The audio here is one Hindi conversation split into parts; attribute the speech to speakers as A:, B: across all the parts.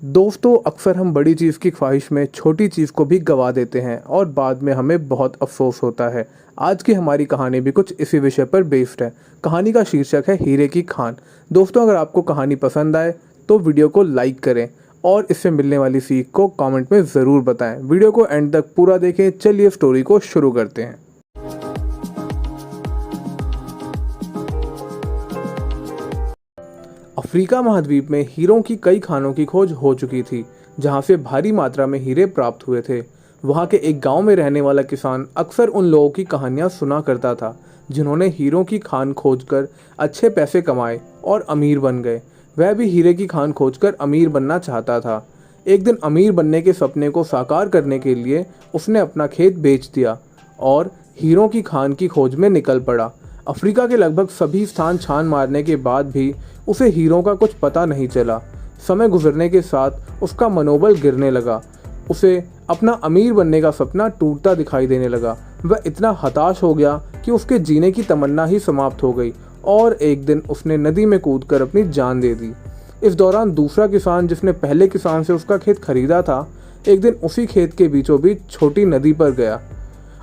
A: दोस्तों, अक्सर हम बड़ी चीज़ की ख्वाहिश में छोटी चीज़ को भी गवा देते हैं और बाद में हमें बहुत अफसोस होता है। आज की हमारी कहानी भी कुछ इसी विषय पर बेस्ड है। कहानी का शीर्षक है हीरे की खान। दोस्तों, अगर आपको कहानी पसंद आए तो वीडियो को लाइक करें और इससे मिलने वाली सीख को कमेंट में ज़रूर बताएं। वीडियो को एंड तक पूरा देखें। चलिए स्टोरी को शुरू करते हैं। अफ्रीका महाद्वीप में हीरों की कई खानों की खोज हो चुकी थी, जहां से भारी मात्रा में हीरे प्राप्त हुए थे। वहां के एक गांव में रहने वाला किसान अक्सर उन लोगों की कहानियां सुना करता था जिन्होंने हीरों की खान खोजकर अच्छे पैसे कमाए और अमीर बन गए। वह भी हीरे की खान खोजकर अमीर बनना चाहता था। एक दिन अमीर बनने के सपने को साकार करने के लिए उसने अपना खेत बेच दिया और हीरों की खान की खोज में निकल पड़ा। अफ्रीका के लगभग सभी स्थान छान मारने के बाद भी उसे हीरों का कुछ पता नहीं चला। समय गुजरने के साथ उसका मनोबल गिरने लगा। उसे अपना अमीर बनने का सपना टूटता दिखाई देने लगा। वह इतना हताश हो गया कि उसके जीने की तमन्ना ही समाप्त हो गई और एक दिन उसने नदी में कूदकर अपनी जान दे दी। इस दौरान दूसरा किसान, जिसने पहले किसान से उसका खेत खरीदा था, एक दिन उसी खेत के बीचों बीच छोटी नदी पर गया।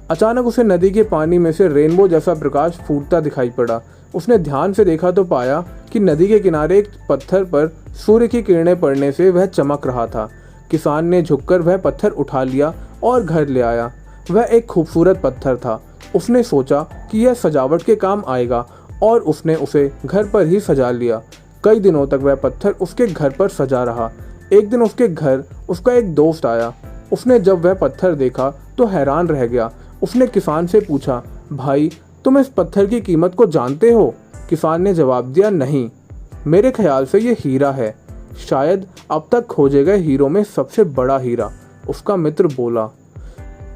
A: अचानक उसे नदी के पानी में से रेनबो जैसा प्रकाश फूटता दिखाई पड़ा। उसने ध्यान से देखा तो पाया कि नदी के किनारे एक पत्थर पर सूर्य की किरणें पड़ने से वह चमक रहा था। किसान ने झुककर वह पत्थर उठा लिया और घर ले आया। वह एक खूबसूरत पत्थर था। उसने सोचा कि यह सजावट के काम आएगा और उसने उसे घर पर ही सजा लिया। कई दिनों तक वह पत्थर उसके घर पर सजा रहा। एक दिन उसके घर उसका एक दोस्त आया। उसने जब वह पत्थर देखा तो हैरान रह गया। उसने किसान से पूछा, भाई, तुम इस पत्थर की कीमत को जानते हो? किसान ने जवाब दिया, नहीं, मेरे ख्याल से ये हीरा है, शायद अब तक खोजे गए हीरों में सबसे बड़ा हीरा, उसका मित्र बोला।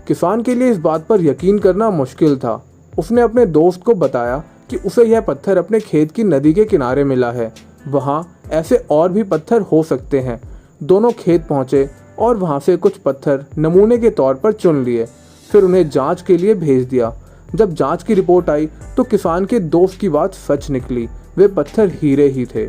A: किसान के लिए इस बात पर यकीन करना मुश्किल था। उसने अपने दोस्त को बताया कि उसे यह पत्थर अपने खेत की नदी के किनारे मिला है। वहाँ ऐसे और भी पत्थर हो सकते हैं। दोनों खेत पहुँचे और वहाँ से कुछ पत्थर नमूने के तौर पर चुन लिए। फिर उन्हें जांच के लिए भेज दिया। जब जांच की रिपोर्ट आई तो किसान के दोस्त की बात सच निकली। वे पत्थर हीरे ही थे।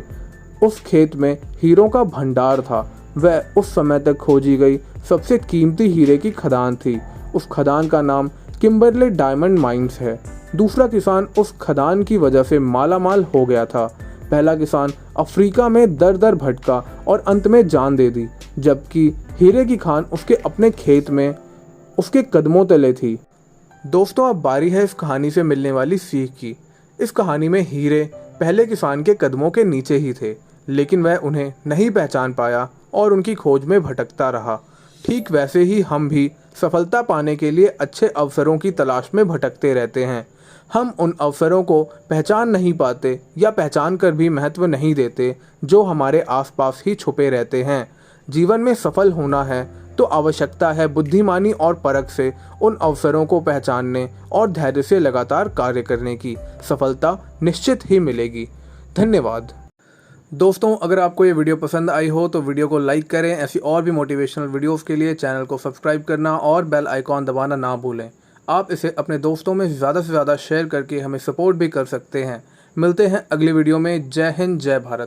A: उस खेत में हीरों का भंडार था। वह उस समय तक खोजी गई सबसे कीमती हीरे की खदान थी। उस खदान का नाम किम्बरले डायमंड माइंस है। दूसरा किसान उस खदान की वजह से मालामाल हो गया था। पहला किसान अफ्रीका में दर दर भटका और अंत में जान दे दी, जबकि हीरे की खान उसके अपने खेत में उसके कदमों तले थी। दोस्तों, अब बारी है इस कहानी से मिलने वाली सीख की। इस कहानी में हीरे पहले किसान के कदमों के नीचे ही थे, लेकिन वह उन्हें नहीं पहचान पाया और उनकी खोज में भटकता रहा। ठीक वैसे ही हम भी सफलता पाने के लिए अच्छे अवसरों की तलाश में भटकते रहते हैं। हम उन अवसरों को पहचान नहीं पाते या पहचान कर भी महत्व नहीं देते जो हमारे आसपास ही छुपे रहते हैं। जीवन में सफल होना है तो आवश्यकता है बुद्धिमानी और परख से उन अवसरों को पहचानने और धैर्य से लगातार कार्य करने की। सफलता निश्चित ही मिलेगी। धन्यवाद। दोस्तों, अगर आपको ये वीडियो पसंद आई हो तो वीडियो को लाइक करें। ऐसी और भी मोटिवेशनल वीडियोस के लिए चैनल को सब्सक्राइब करना और बेल आइकॉन दबाना ना भूलें। आप इसे अपने दोस्तों में ज़्यादा से ज़्यादा शेयर करके हमें सपोर्ट भी कर सकते हैं। मिलते हैं अगली वीडियो में। जय हिंद, जय भारत।